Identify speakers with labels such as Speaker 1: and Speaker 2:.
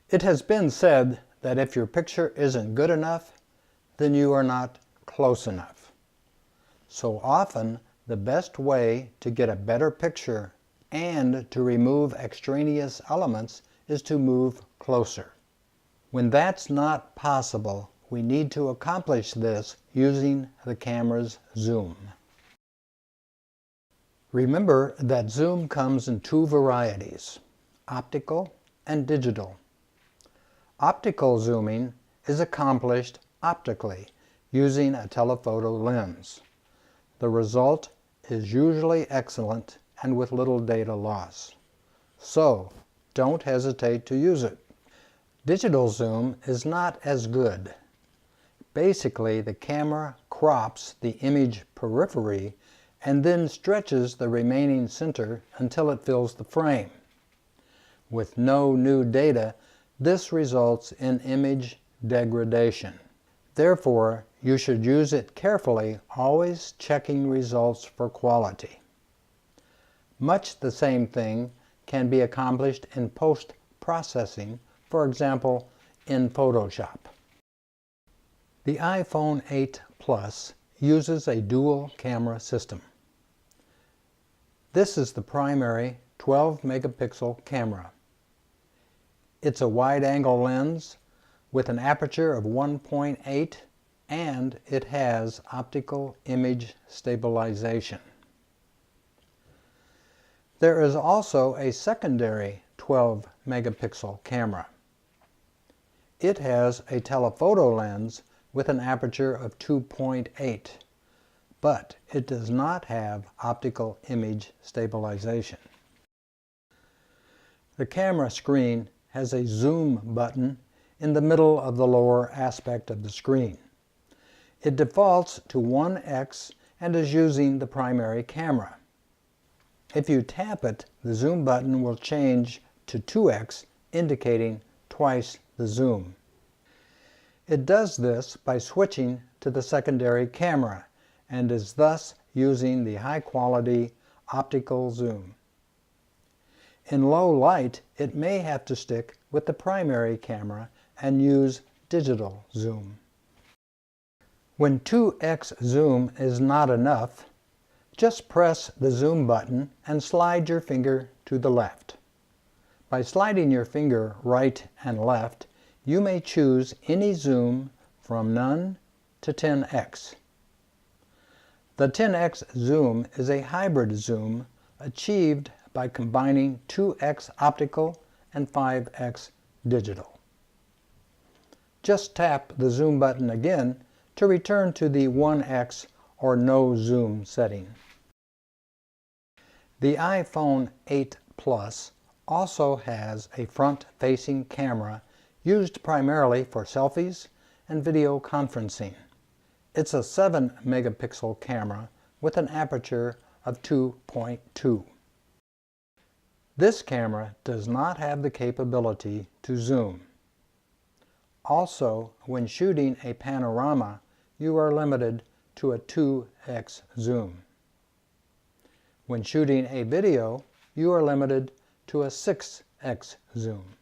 Speaker 1: It has been said that if your picture isn't good enough, then you are not close enough. So often, the best way to get a better picture and to remove extraneous elements is to move closer. When that's not possible, we need to accomplish this using the camera's zoom. Remember that zoom comes in two varieties, optical and digital. Optical zooming is accomplished optically using a telephoto lens. The result is usually excellent and with little data loss. So, don't hesitate to use it. Digital zoom is not as good. Basically, the camera crops the image periphery and then stretches the remaining center until it fills the frame. With no new data, this results in image degradation. Therefore, you should use it carefully, always checking results for quality. Much the same thing can be accomplished in post-processing, for example, in Photoshop. The iPhone 8 Plus uses a dual camera system. This is the primary 12-megapixel camera. It's a wide-angle lens with an aperture of 1.8 and it has optical image stabilization. There is also a secondary 12-megapixel camera. It has a telephoto lens with an aperture of 2.8, but it does not have optical image stabilization. The camera screen has a zoom button in the middle of the lower aspect of the screen. It defaults to 1x and is using the primary camera. If you tap it, the zoom button will change to 2x, indicating twice the zoom. It does this by switching to the secondary camera and is thus using the high-quality optical zoom. In low light, it may have to stick with the primary camera and use digital zoom. When 2x zoom is not enough, just press the zoom button and slide your finger to the left. By sliding your finger right and left, you may choose any zoom from none to 10x. The 10x zoom is a hybrid zoom achieved by combining 2x optical and 5x digital. Just tap the zoom button again to return to the 1x or no zoom setting. The iPhone 8 Plus also has a front-facing camera used primarily for selfies and video conferencing. It's a 7-megapixel camera with an aperture of 2.2. This camera does not have the capability to zoom. Also, when shooting a panorama, you are limited to a 2x zoom. When shooting a video, you are limited to a 6x zoom.